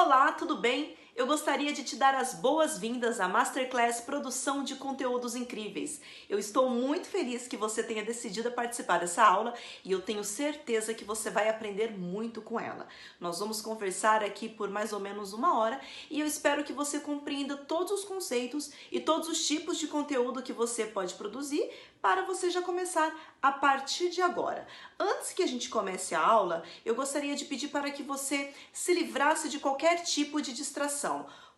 Olá, tudo bem? Eu gostaria de te dar as boas-vindas à Masterclass Produção de Conteúdos Incríveis. Eu estou muito feliz que você tenha decidido participar dessa aula e eu tenho certeza que você vai aprender muito com ela. Nós vamos conversar aqui por mais ou menos uma hora e eu espero que você compreenda todos os conceitos e todos os tipos de conteúdo que você pode produzir para você já começar a partir de agora. Antes que a gente comece a aula, eu gostaria de pedir para que você se livrasse de qualquer tipo de distração.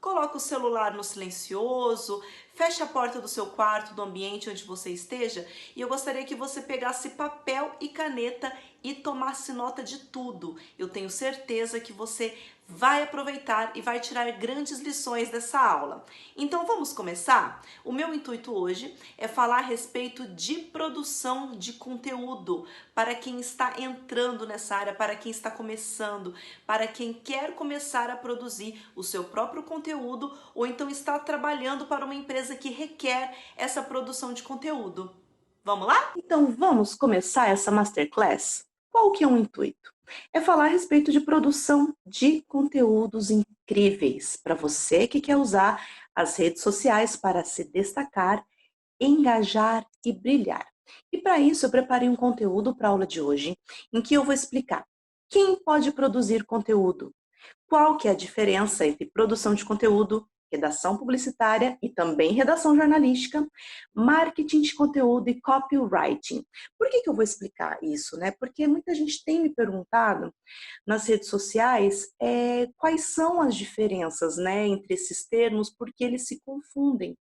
Coloque o celular no silencioso, feche a porta do seu quarto, do ambiente onde você esteja, e eu gostaria que você pegasse papel e caneta e tomasse nota de tudo. Eu tenho certeza que você vai aproveitar e vai tirar grandes lições dessa aula. Então vamos começar? O meu intuito hoje é falar a respeito de produção de conteúdo para quem está entrando nessa área, para quem está começando, para quem quer começar a produzir o seu próprio conteúdo ou então está trabalhando para uma empresa que requer essa produção de conteúdo. Vamos lá? Então vamos começar essa masterclass? Qual que é o intuito? É falar a respeito de produção de conteúdos incríveis para você que quer usar as redes sociais para se destacar, engajar e brilhar. E para isso eu preparei um conteúdo para a aula de hoje, em que eu vou explicar quem pode produzir conteúdo, qual que é a diferença entre produção de conteúdo, redação publicitária e também redação jornalística, marketing de conteúdo e copywriting. Por que eu vou explicar isso, né? Porque muita gente tem me perguntado nas redes sociais quais são as diferenças, né, entre esses termos, porque eles se confundem.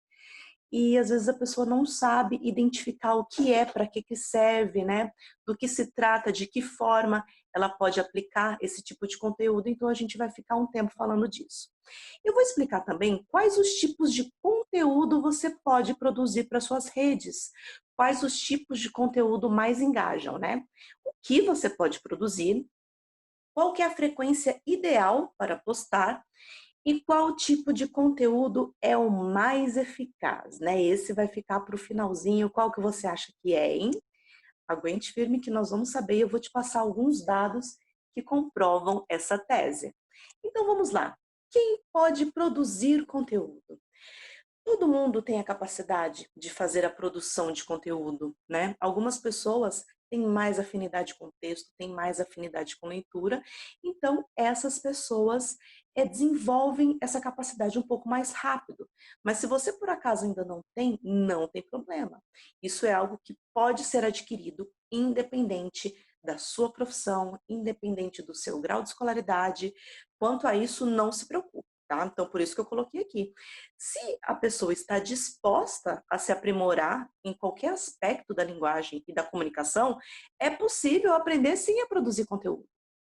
E às vezes a pessoa não sabe identificar o que é, para que serve, né? Do que se trata, de que forma ela pode aplicar esse tipo de conteúdo. Então a gente vai ficar um tempo falando disso. Eu vou explicar também quais os tipos de conteúdo você pode produzir para suas redes, quais os tipos de conteúdo mais engajam, né? O que você pode produzir, qual que é a frequência ideal para postar e qual tipo de conteúdo é o mais eficaz, né? Esse vai ficar para o finalzinho. Qual que você acha que é, hein? Aguente firme que nós vamos saber. Eu vou te passar alguns dados que comprovam essa tese. Então vamos lá. Quem pode produzir conteúdo? Todo mundo tem a capacidade de fazer a produção de conteúdo, né? Algumas pessoas têm mais afinidade com texto, têm mais afinidade com leitura, então essas pessoas desenvolvem essa capacidade um pouco mais rápido. Mas se você por acaso ainda não tem problema. Isso é algo que pode ser adquirido independente da sua profissão, independente do seu grau de escolaridade. Quanto a isso, não se preocupe. Tá? Então, por isso que eu coloquei aqui. Se a pessoa está disposta a se aprimorar em qualquer aspecto da linguagem e da comunicação, é possível aprender sim a produzir conteúdo,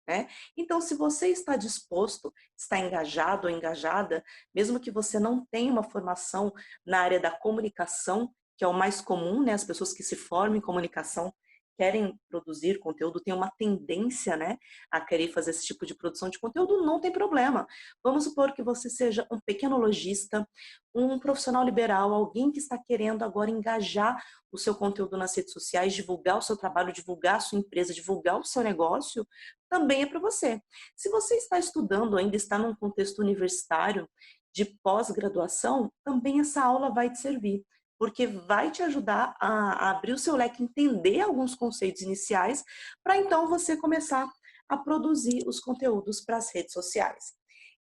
né? Então, se você está disposto, está engajado ou engajada, mesmo que você não tenha uma formação na área da comunicação, que é o mais comum, né? As pessoas que se formam em comunicação querem produzir conteúdo, têm uma tendência, né, a querer fazer esse tipo de produção de conteúdo, não tem problema. Vamos supor que você seja um pequeno lojista, um profissional liberal, alguém que está querendo agora engajar o seu conteúdo nas redes sociais, divulgar o seu trabalho, divulgar a sua empresa, divulgar o seu negócio, também é para você. Se você está estudando, ainda está num contexto universitário, de pós-graduação, também essa aula vai te servir, porque vai te ajudar a abrir o seu leque, entender alguns conceitos iniciais, para então você começar a produzir os conteúdos para as redes sociais.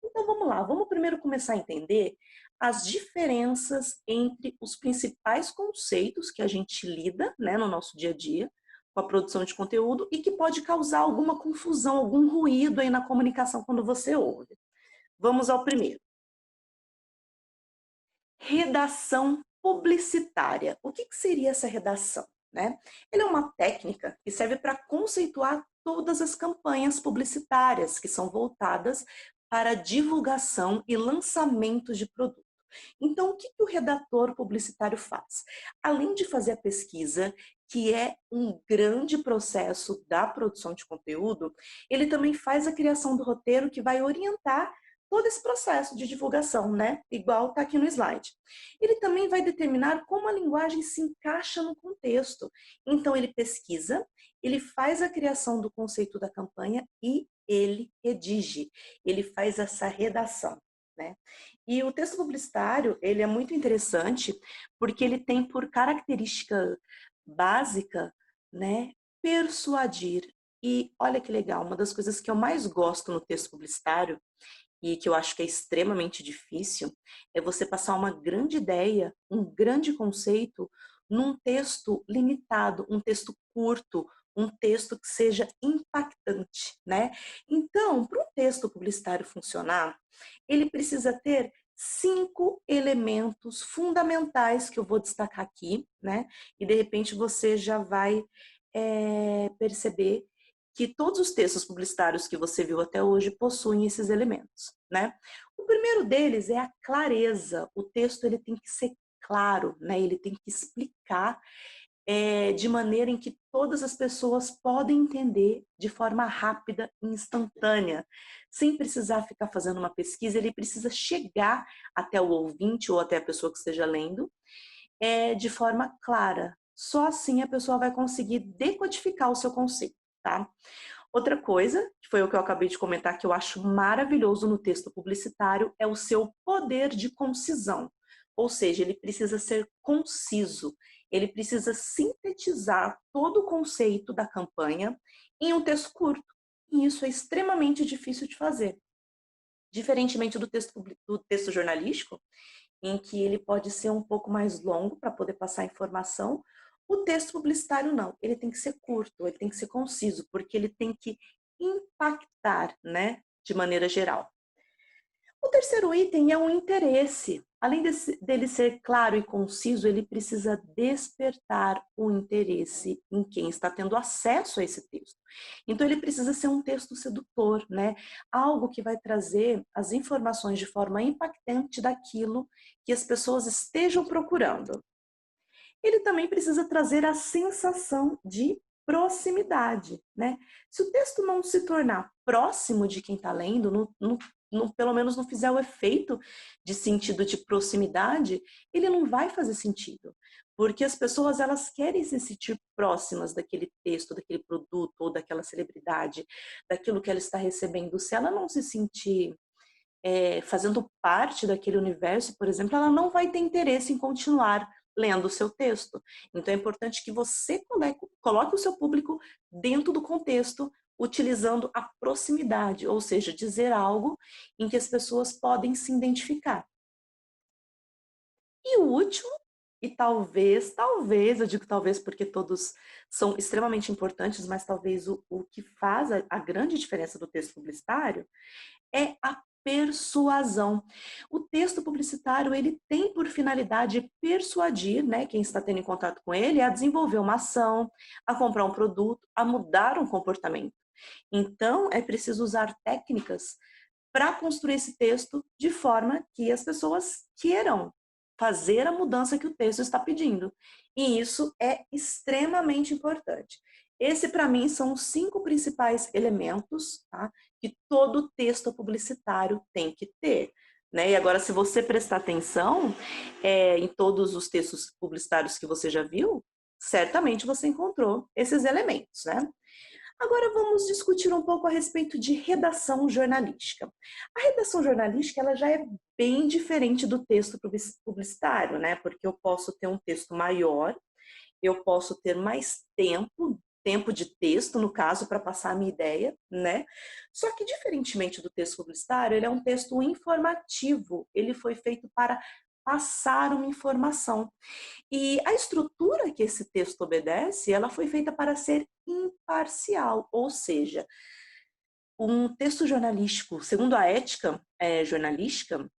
Então vamos lá, vamos primeiro começar a entender as diferenças entre os principais conceitos que a gente lida, né, no nosso dia a dia com a produção de conteúdo e que pode causar alguma confusão, algum ruído aí na comunicação quando você ouve. Vamos ao primeiro. Redação publicitária. O que seria essa redação, né? Ela é uma técnica que serve para conceituar todas as campanhas publicitárias que são voltadas para divulgação e lançamento de produto. Então, o que o redator publicitário faz? Além de fazer a pesquisa, que é um grande processo da produção de conteúdo, ele também faz a criação do roteiro que vai orientar todo esse processo de divulgação, né? Igual está aqui no slide. Ele também vai determinar como a linguagem se encaixa no contexto. Então, ele pesquisa, ele faz a criação do conceito da campanha e ele redige, ele faz essa redação, né? E o texto publicitário, ele é muito interessante porque ele tem por característica básica, né, persuadir. E olha que legal, uma das coisas que eu mais gosto no texto publicitário e que eu acho que é extremamente difícil é você passar uma grande ideia, um grande conceito num texto limitado, um texto curto, um texto que seja impactante, né? Então, para um texto publicitário funcionar, ele precisa ter 5 elementos fundamentais que eu vou destacar aqui, né? E de repente você já vai perceber que todos os textos publicitários que você viu até hoje possuem esses elementos, né? O primeiro deles é a clareza. O texto ele tem que ser claro, né? Ele tem que explicar de maneira em que todas as pessoas podem entender de forma rápida e instantânea, sem precisar ficar fazendo uma pesquisa. Ele precisa chegar até o ouvinte ou até a pessoa que esteja lendo de forma clara. Só assim a pessoa vai conseguir decodificar o seu conceito, tá? Outra coisa, que foi o que eu acabei de comentar, que eu acho maravilhoso no texto publicitário, é o seu poder de concisão. Ou seja, ele precisa ser conciso, ele precisa sintetizar todo o conceito da campanha em um texto curto. E isso é extremamente difícil de fazer. Diferentemente do texto jornalístico, em que ele pode ser um pouco mais longo para poder passar informação. O texto publicitário não, ele tem que ser curto, ele tem que ser conciso, porque ele tem que impactar, né, de maneira geral. O terceiro item é o interesse. Além dele ser claro e conciso, ele precisa despertar o interesse em quem está tendo acesso a esse texto. Então, ele precisa ser um texto sedutor, né? Algo que vai trazer as informações de forma impactante daquilo que as pessoas estejam procurando. Ele também precisa trazer a sensação de proximidade, né? Se o texto não se tornar próximo de quem está lendo, pelo menos não fizer o efeito de sentido de proximidade, ele não vai fazer sentido. Porque as pessoas, elas querem se sentir próximas daquele texto, daquele produto ou daquela celebridade, daquilo que ela está recebendo. Se ela não se sentir fazendo parte daquele universo, por exemplo, ela não vai ter interesse em continuar lendo o seu texto. Então é importante que você coloque o seu público dentro do contexto, utilizando a proximidade, ou seja, dizer algo em que as pessoas podem se identificar. E o último, e talvez, eu digo talvez porque todos são extremamente importantes, mas talvez o que faz a grande diferença do texto publicitário é a persuasão. O texto publicitário, ele tem por finalidade persuadir, né, quem está tendo em contato com ele a desenvolver uma ação, a comprar um produto, a mudar um comportamento. Então, é preciso usar técnicas para construir esse texto de forma que as pessoas queiram fazer a mudança que o texto está pedindo. E isso é extremamente importante. Esse, para mim, são os 5 principais elementos, tá, que todo texto publicitário tem que ter. Né? E agora, se você prestar atenção em todos os textos publicitários que você já viu, certamente você encontrou esses elementos, né? Agora vamos discutir um pouco a respeito de redação jornalística. A redação jornalística, ela já é bem diferente do texto publicitário, né? Porque eu posso ter um texto maior, eu posso ter mais tempo de texto, no caso, para passar a minha ideia, né? Só que, diferentemente do texto publicitário, ele é um texto informativo, ele foi feito para passar uma informação. E a estrutura que esse texto obedece, ela foi feita para ser imparcial, ou seja, um texto jornalístico, segundo a ética jornalística,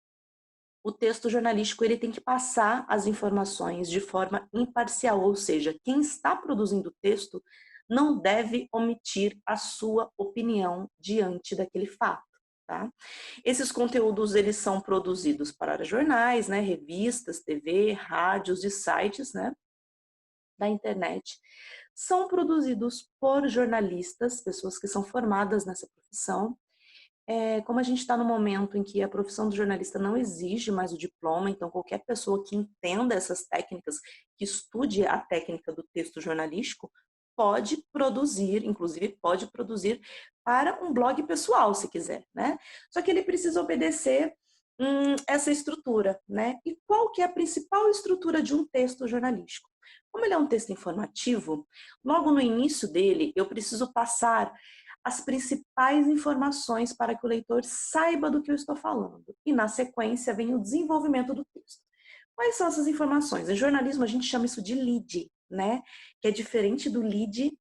o texto jornalístico ele tem que passar as informações de forma imparcial, ou seja, quem está produzindo o texto não deve omitir a sua opinião diante daquele fato. Tá? Esses conteúdos eles são produzidos para jornais, né, revistas, TV, rádios e sites, né, da internet. São produzidos por jornalistas, pessoas que são formadas nessa profissão, Como a gente está no momento em que a profissão do jornalista não exige mais o diploma, então qualquer pessoa que entenda essas técnicas, que estude a técnica do texto jornalístico, pode produzir, inclusive pode produzir para um blog pessoal, se quiser, né? Só que ele precisa obedecer essa estrutura, né? E qual que é a principal estrutura de um texto jornalístico? Como ele é um texto informativo, logo no início dele eu preciso passar as principais informações para que o leitor saiba do que eu estou falando. E na sequência vem o desenvolvimento do texto. Quais são essas informações? Em jornalismo a gente chama isso de lead, né? Que é diferente do lead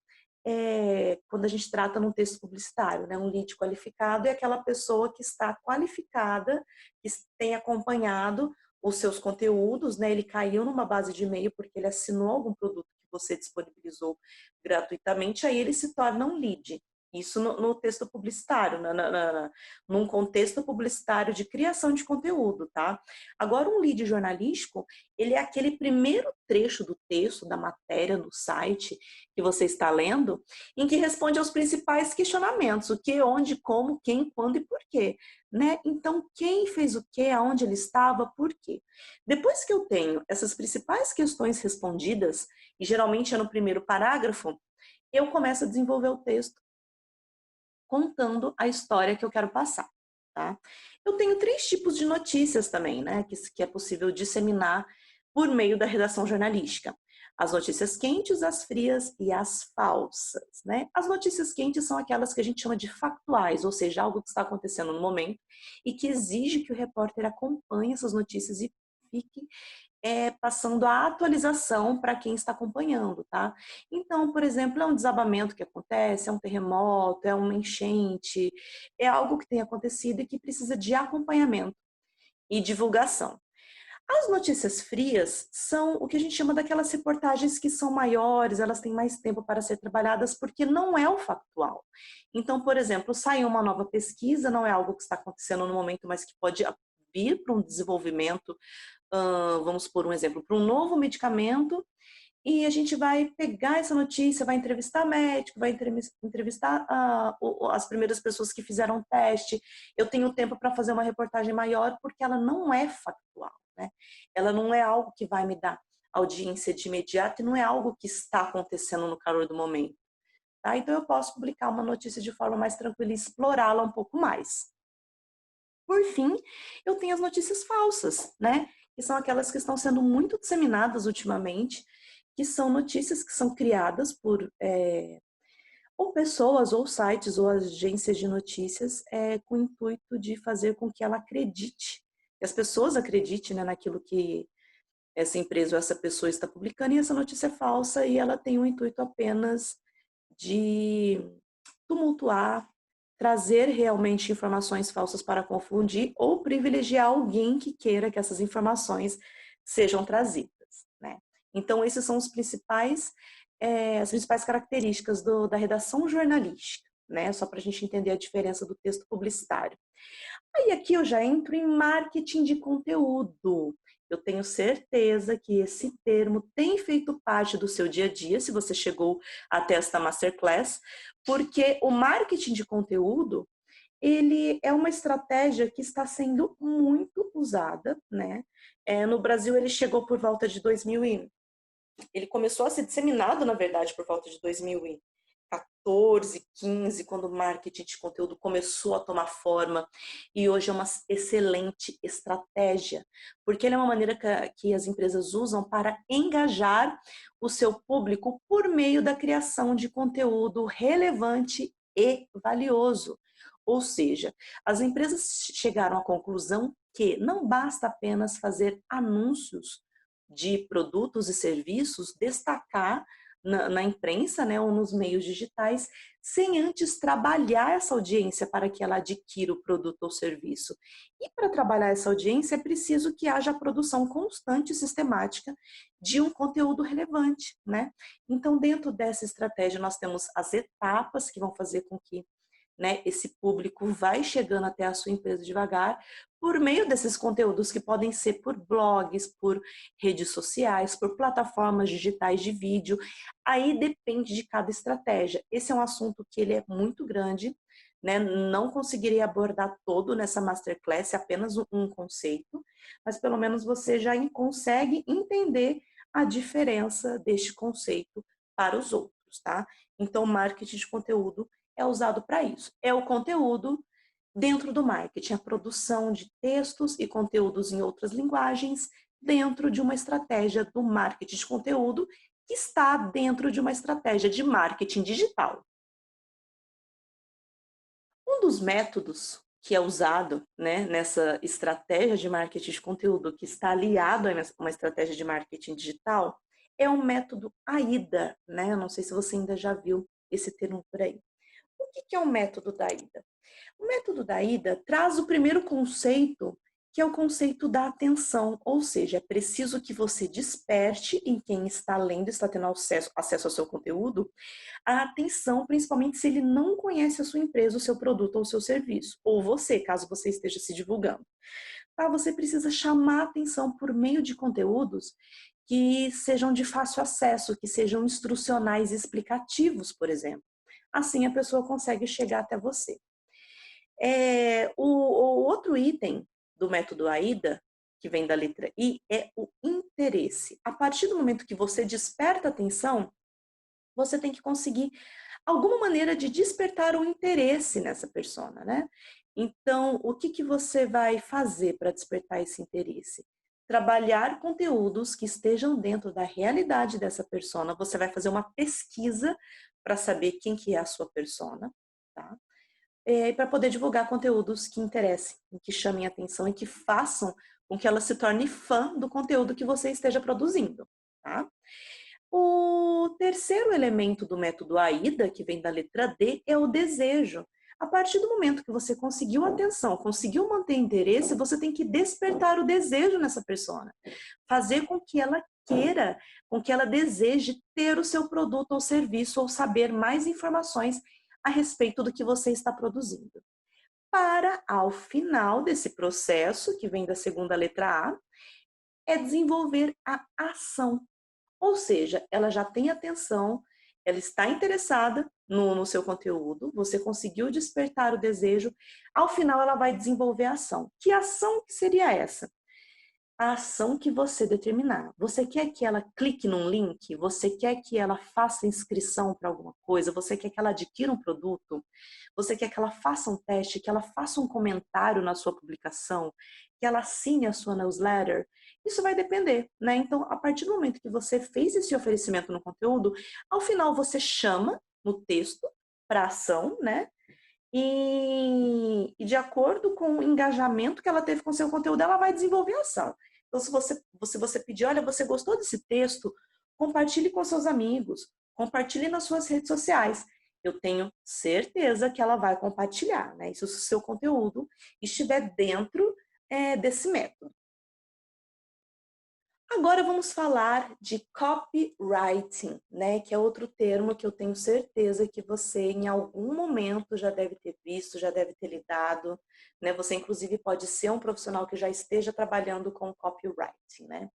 quando a gente trata num texto publicitário, né? Um lead qualificado é aquela pessoa que está qualificada, que tem acompanhado os seus conteúdos, né? Ele caiu numa base de e-mail porque ele assinou algum produto que você disponibilizou gratuitamente, aí ele se torna um lead. Isso no texto publicitário, num contexto publicitário de criação de conteúdo, tá? Agora, um lead jornalístico, ele é aquele primeiro trecho do texto, da matéria, do site que você está lendo, em que responde aos principais questionamentos: o que, onde, como, quem, quando e por quê, né? Então, quem fez o quê, aonde ele estava, por quê? Depois que eu tenho essas principais questões respondidas, e geralmente é no primeiro parágrafo, eu começo a desenvolver o texto contando a história que eu quero passar, tá? Eu tenho 3 tipos de notícias também, né, que é possível disseminar por meio da redação jornalística. As notícias quentes, as frias e as falsas, né? As notícias quentes são aquelas que a gente chama de factuais, ou seja, algo que está acontecendo no momento e que exige que o repórter acompanhe essas notícias e fique passando a atualização para quem está acompanhando, tá? Então, por exemplo, é um desabamento que acontece, é um terremoto, é uma enchente, é algo que tem acontecido e que precisa de acompanhamento e divulgação. As notícias frias são o que a gente chama daquelas reportagens que são maiores, elas têm mais tempo para ser trabalhadas, porque não é o factual. Então, por exemplo, saiu uma nova pesquisa, não é algo que está acontecendo no momento, mas que pode vir para um desenvolvimento, vamos por um exemplo, para um novo medicamento, e a gente vai pegar essa notícia, vai entrevistar médico, vai entrevistar as primeiras pessoas que fizeram o teste. Eu tenho tempo para fazer uma reportagem maior porque ela não é factual, né? Ela não é algo que vai me dar audiência de imediato e não é algo que está acontecendo no calor do momento, tá? Então eu posso publicar uma notícia de forma mais tranquila e explorá-la um pouco mais. Por fim, eu tenho as notícias falsas, né? Que são aquelas que estão sendo muito disseminadas ultimamente, que são notícias que são criadas por ou pessoas, ou sites, ou agências de notícias, com o intuito de fazer com que ela acredite, que as pessoas acreditem, né, naquilo que essa empresa ou essa pessoa está publicando, e essa notícia é falsa e ela tem o intuito apenas de tumultuar, trazer realmente informações falsas para confundir ou privilegiar alguém que queira que essas informações sejam trazidas, né? Então, esses são as principais características da redação jornalística, né? Só para a gente entender a diferença do texto publicitário. Aí aqui eu já entro em marketing de conteúdo. Eu tenho certeza que esse termo tem feito parte do seu dia a dia, se você chegou até esta masterclass, porque o marketing de conteúdo, ele é uma estratégia que está sendo muito usada, né? No Brasil ele chegou por volta de 2000 ele começou a ser disseminado, na verdade, por volta de 2014, 15, quando o marketing de conteúdo começou a tomar forma, e hoje é uma excelente estratégia, porque ele é uma maneira que as empresas usam para engajar o seu público por meio da criação de conteúdo relevante e valioso. Ou seja, as empresas chegaram à conclusão que não basta apenas fazer anúncios de produtos e serviços, destacar na imprensa, né, ou nos meios digitais, sem antes trabalhar essa audiência para que ela adquira o produto ou serviço. E para trabalhar essa audiência é preciso que haja a produção constante e sistemática de um conteúdo relevante, né? Então, dentro dessa estratégia, nós temos as etapas que vão fazer com que, né, esse público vai chegando até a sua empresa devagar, por meio desses conteúdos que podem ser por blogs, por redes sociais, por plataformas digitais de vídeo. Aí depende de cada estratégia. Esse é um assunto que ele é muito grande, né? Não conseguirei abordar todo nessa masterclass, apenas um conceito, mas pelo menos você já consegue entender a diferença deste conceito para os outros, tá? Então, marketing de conteúdo é usado para isso. É o conteúdo dentro do marketing, a produção de textos e conteúdos em outras linguagens dentro de uma estratégia do marketing de conteúdo que está dentro de uma estratégia de marketing digital. Um dos métodos que é usado, né, nessa estratégia de marketing de conteúdo que está aliado a uma estratégia de marketing digital é o método AIDA, né? Eu não sei se você ainda já viu esse termo por aí. O que é o método da AIDA? O método da AIDA traz o primeiro conceito, que é o conceito da atenção, ou seja, é preciso que você desperte em quem está lendo, está tendo acesso ao seu conteúdo, a atenção, principalmente se ele não conhece a sua empresa, o seu produto ou o seu serviço, ou você, caso você esteja se divulgando. Tá? Você precisa chamar a atenção por meio de conteúdos que sejam de fácil acesso, que sejam instrucionais e explicativos, por exemplo. Assim a pessoa consegue chegar até você. O outro item do método AIDA, que vem da letra I, é o interesse. A partir do momento que você desperta atenção, você tem que conseguir alguma maneira de despertar o interesse nessa persona, né? Então, o que você vai fazer para despertar esse interesse? Trabalhar conteúdos que estejam dentro da realidade dessa persona. Você vai fazer uma pesquisa para saber quem que é a sua persona, tá? Para poder divulgar conteúdos que interessem, que chamem a atenção e que façam com que ela se torne fã do conteúdo que você esteja produzindo, tá? O terceiro elemento do método AIDA, que vem da letra D, é o desejo. A partir do momento que você conseguiu atenção, conseguiu manter interesse, você tem que despertar o desejo nessa persona. Fazer com que ela queira, com que ela deseje ter o seu produto ou serviço ou saber mais informações a respeito do que você está produzindo. Para, ao final desse processo, que vem da segunda letra A, é desenvolver a ação. Ou seja, ela já tem atenção, ela está interessada no seu conteúdo, você conseguiu despertar o desejo, ao final ela vai desenvolver a ação. Que ação que seria essa? A ação que você determinar. Você quer que ela clique num link? Você quer que ela faça inscrição para alguma coisa? Você quer que ela adquira um produto? Você quer que ela faça um teste? Que ela faça um comentário na sua publicação? Que ela assine a sua newsletter? Isso vai depender, né? Então, a partir do momento que você fez esse oferecimento no conteúdo, ao final você chama no texto para ação, né? E de acordo com o engajamento que ela teve com o seu conteúdo, ela vai desenvolver a ação. Então, se você pedir, olha, você gostou desse texto, compartilhe com seus amigos, compartilhe nas suas redes sociais. Eu tenho certeza que ela vai compartilhar, né? Isso se o seu conteúdo estiver dentro desse método. Agora vamos falar de copywriting, né? Que é outro termo que eu tenho certeza que você em algum momento já deve ter visto, já deve ter lidado, né? Você inclusive pode ser um profissional que já esteja trabalhando com copywriting, né?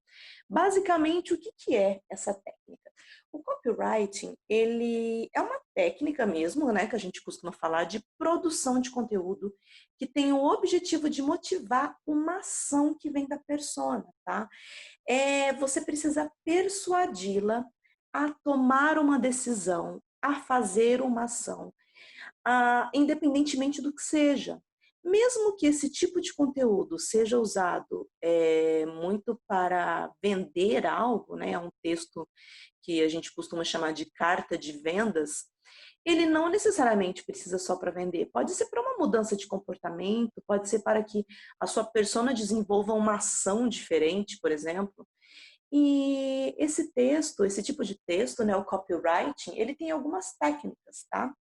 Basicamente, o que é essa técnica? O copywriting, ele é uma técnica mesmo, né, que a gente costuma falar de produção de conteúdo que tem o objetivo de motivar uma ação que vem da persona, tá? Você precisa persuadi-la a tomar uma decisão, a fazer uma ação, independentemente do que seja. Mesmo que esse tipo de conteúdo seja usado muito para vender algo, né, um texto que a gente costuma chamar de carta de vendas, ele não necessariamente precisa só para vender. Pode ser para uma mudança de comportamento, pode ser para que a sua persona desenvolva uma ação diferente, por exemplo. E esse texto, esse tipo de texto, né, o copywriting, ele tem algumas técnicas, tá?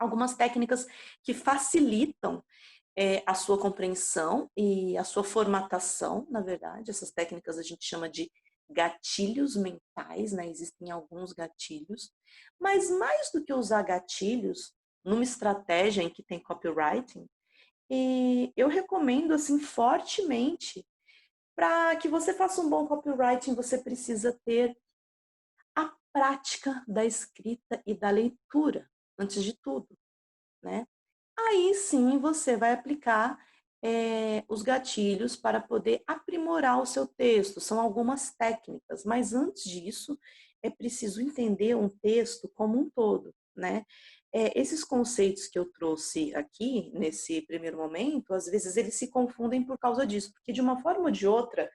Algumas técnicas que facilitam a sua compreensão e a sua formatação, na verdade. Essas técnicas a gente chama de gatilhos mentais, né? Existem alguns gatilhos, mas mais do que usar gatilhos numa estratégia em que tem copywriting, e eu recomendo assim fortemente para que você faça um bom copywriting, você precisa ter a prática da escrita e da leitura, antes de tudo, né? Aí sim você vai aplicar os gatilhos para poder aprimorar o seu texto. São algumas técnicas, mas antes disso é preciso entender um texto como um todo, né? Esses conceitos que eu trouxe aqui nesse primeiro momento, às vezes eles se confundem por causa disso, porque de uma forma ou de outra,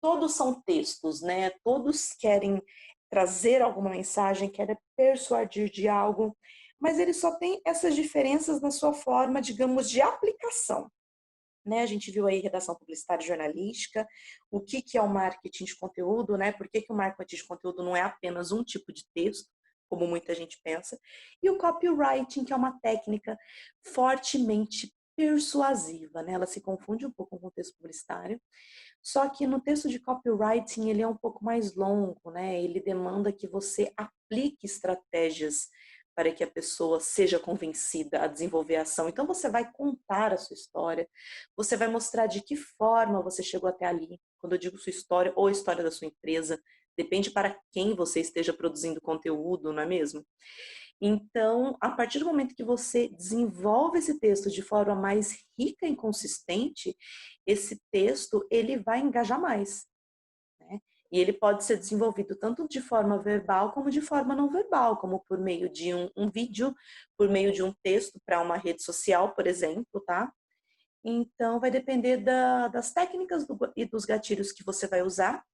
todos são textos, né? Todos querem trazer alguma mensagem, querem persuadir de algo, mas eles só têm essas diferenças na sua forma, digamos, de aplicação. Né? A gente viu aí redação publicitária e jornalística, o que é o marketing de conteúdo, né? Por que o marketing de conteúdo não é apenas um tipo de texto, como muita gente pensa, e o copywriting, que é uma técnica fortemente persuasiva, né? Ela se confunde um pouco com o texto publicitário, só que no texto de copywriting ele é um pouco mais longo, né? Ele demanda que você aplique estratégias para que a pessoa seja convencida a desenvolver a ação. Então você vai contar a sua história, você vai mostrar de que forma você chegou até ali. Quando eu digo sua história ou a história da sua empresa, depende para quem você esteja produzindo conteúdo, não é mesmo? Então, a partir do momento que você desenvolve esse texto de forma mais rica e consistente, esse texto ele vai engajar mais, né? E ele pode ser desenvolvido tanto de forma verbal como de forma não verbal, como por meio de um vídeo, por meio de um texto para uma rede social, por exemplo, tá? Então, vai depender das técnicas e dos gatilhos que você vai usar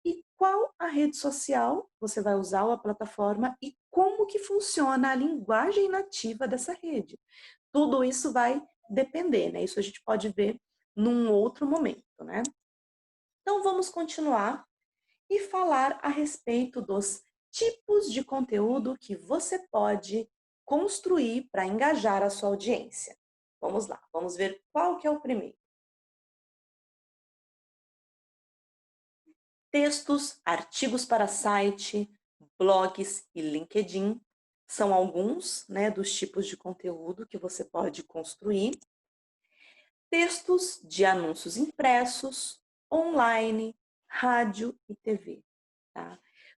e qual a rede social você vai usar ou a plataforma e como que funciona a linguagem nativa dessa rede. Tudo isso vai depender, né? Isso a gente pode ver num outro momento, né? Então vamos continuar e falar a respeito dos tipos de conteúdo que você pode construir para engajar a sua audiência. Vamos lá, vamos ver qual que é o primeiro. Textos, artigos para site, blogs e LinkedIn são alguns, né, dos tipos de conteúdo que você pode construir. Textos de anúncios impressos, online, rádio e TV. Tá?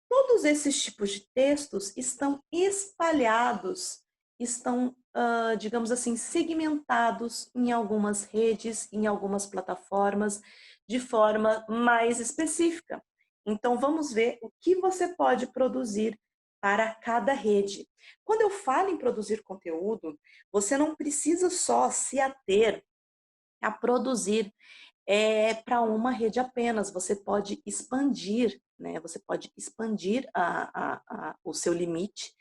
Todos esses tipos de textos estão espalhados, estão, digamos assim, segmentados em algumas redes, em algumas plataformas, de forma mais específica. Então, vamos ver o que você pode produzir para cada rede. Quando eu falo em produzir conteúdo, você não precisa só se ater a produzir para uma rede apenas. Você pode expandir, né? Você pode expandir o seu limite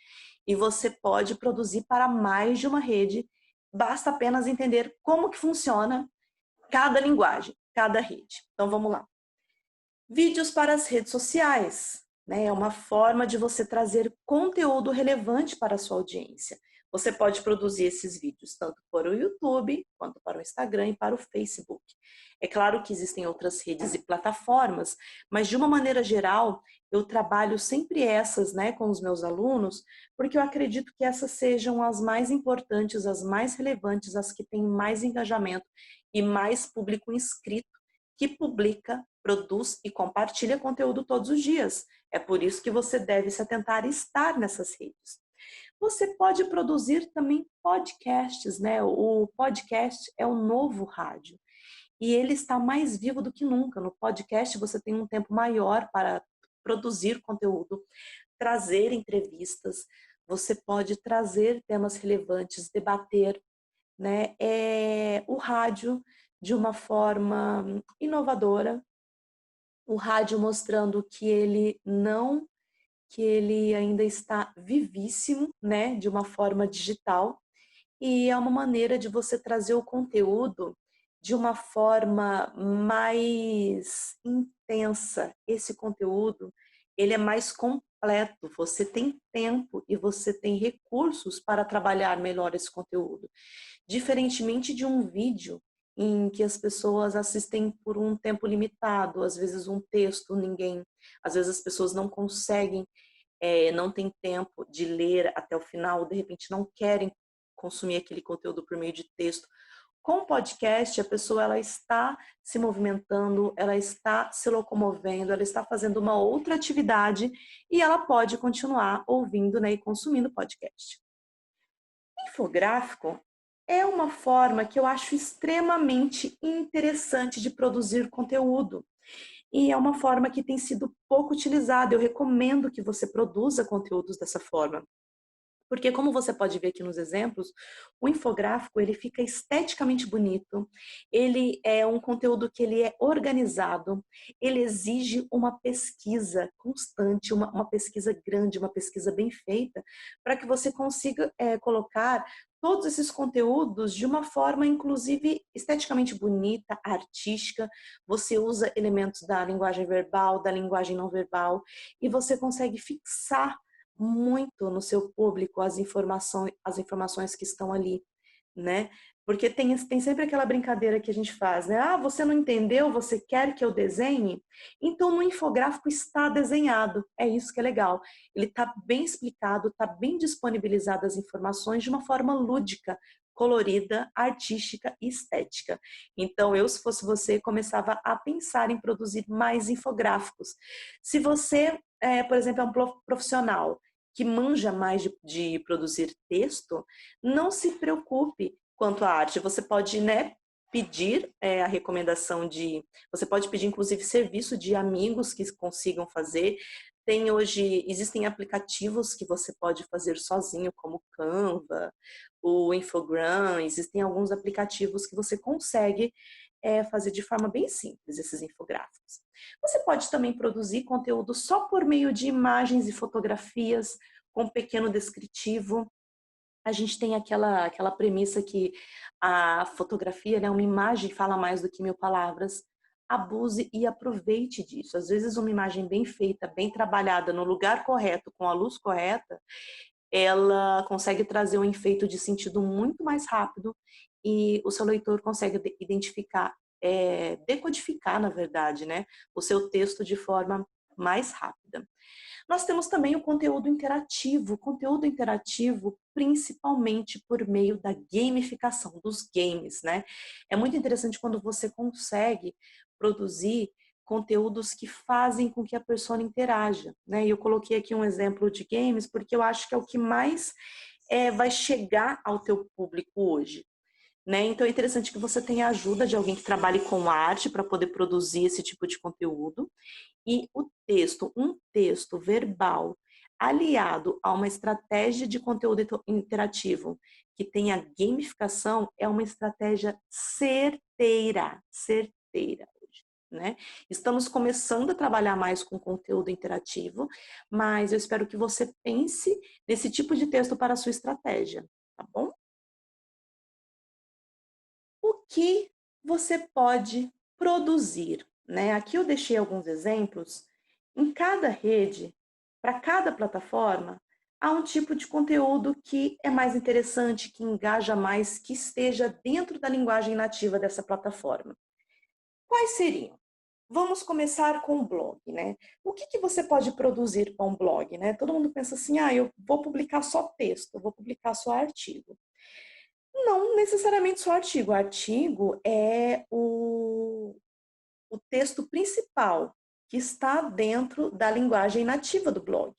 e você pode produzir para mais de uma rede. Basta apenas entender como que funciona cada linguagem, cada rede. Então vamos lá. Vídeos para as redes sociais, né? É uma forma de você trazer conteúdo relevante para a sua audiência. Você pode produzir esses vídeos tanto para o YouTube, quanto para o Instagram e para o Facebook. É claro que existem outras redes e plataformas, mas de uma maneira geral, eu trabalho sempre essas, né, com os meus alunos, porque eu acredito que essas sejam as mais importantes, as mais relevantes, as que têm mais engajamento e mais público inscrito que publica, produz e compartilha conteúdo todos os dias. É por isso que você deve se atentar a estar nessas redes. Você pode produzir também podcasts, né? O podcast é o novo rádio e ele está mais vivo do que nunca. No podcast você tem um tempo maior para produzir conteúdo, trazer entrevistas, você pode trazer temas relevantes, debater, né? O rádio de uma forma inovadora, o rádio mostrando que ele não, que ele ainda está vivíssimo, né, de uma forma digital, e é uma maneira de você trazer o conteúdo de uma forma mais intensa. Esse conteúdo, ele é mais completo, você tem tempo e você tem recursos para trabalhar melhor esse conteúdo. Diferentemente de um vídeo em que as pessoas assistem por um tempo limitado, às vezes um texto, às vezes as pessoas não conseguem, não tem tempo de ler até o final, de repente não querem consumir aquele conteúdo por meio de texto. Com o podcast, a pessoa ela está se movimentando, ela está se locomovendo, ela está fazendo uma outra atividade e ela pode continuar ouvindo, né, e consumindo podcast. Infográfico é uma forma que eu acho extremamente interessante de produzir conteúdo. E é uma forma que tem sido pouco utilizada. Eu recomendo que você produza conteúdos dessa forma. Porque como você pode ver aqui nos exemplos, o infográfico ele fica esteticamente bonito, ele é um conteúdo que ele é organizado, ele exige uma pesquisa constante, uma pesquisa grande, uma pesquisa bem feita, para que você consiga colocar todos esses conteúdos de uma forma, inclusive, esteticamente bonita, artística. Você usa elementos da linguagem verbal, da linguagem não verbal, e você consegue fixar muito no seu público as informações que estão ali, né? Porque tem sempre aquela brincadeira que a gente faz, né? Ah, você não entendeu? Você quer que eu desenhe? Então, no infográfico está desenhado. É isso que é legal. Ele está bem explicado, está bem disponibilizado as informações de uma forma lúdica, colorida, artística e estética. Então, eu, se fosse você, começava a pensar em produzir mais infográficos. Se você, por exemplo, é um profissional que manja mais de produzir texto, não se preocupe quanto à arte. Você pode, né, pedir a recomendação de... Você pode pedir, inclusive, serviço de amigos que consigam fazer. Existem aplicativos que você pode fazer sozinho, como o Canva, o Infogram. Existem alguns aplicativos que você consegue fazer de forma bem simples esses infográficos. Você pode também produzir conteúdo só por meio de imagens e fotografias, com um pequeno descritivo. A gente tem aquela premissa que a fotografia, né, uma imagem fala mais do que 1000 palavras. Abuse e aproveite disso. Às vezes uma imagem bem feita, bem trabalhada, no lugar correto, com a luz correta, ela consegue trazer um efeito de sentido muito mais rápido e o seu leitor consegue identificar, decodificar, na verdade, né, o seu texto de forma mais rápida. Nós temos também o conteúdo interativo principalmente por meio da gamificação, dos games, né? É muito interessante quando você consegue produzir conteúdos que fazem com que a pessoa interaja, né? E eu coloquei aqui um exemplo de games porque eu acho que é o que mais vai chegar ao teu público hoje. Né? Então é interessante que você tenha a ajuda de alguém que trabalhe com arte para poder produzir esse tipo de conteúdo. E um texto verbal aliado a uma estratégia de conteúdo interativo que tenha gamificação é uma estratégia certeira, certeira. Né? Estamos começando a trabalhar mais com conteúdo interativo, mas eu espero que você pense nesse tipo de texto para a sua estratégia, tá bom? O que você pode produzir, né? Aqui eu deixei alguns exemplos. Em cada rede, para cada plataforma, há um tipo de conteúdo que é mais interessante, que engaja mais, que esteja dentro da linguagem nativa dessa plataforma. Quais seriam? Vamos começar com o blog, né? O que você pode produzir para um blog, né? Todo mundo pensa assim, eu vou publicar só texto, eu vou publicar só artigo. Não necessariamente só artigo. Artigo é o texto principal que está dentro da linguagem nativa do blog.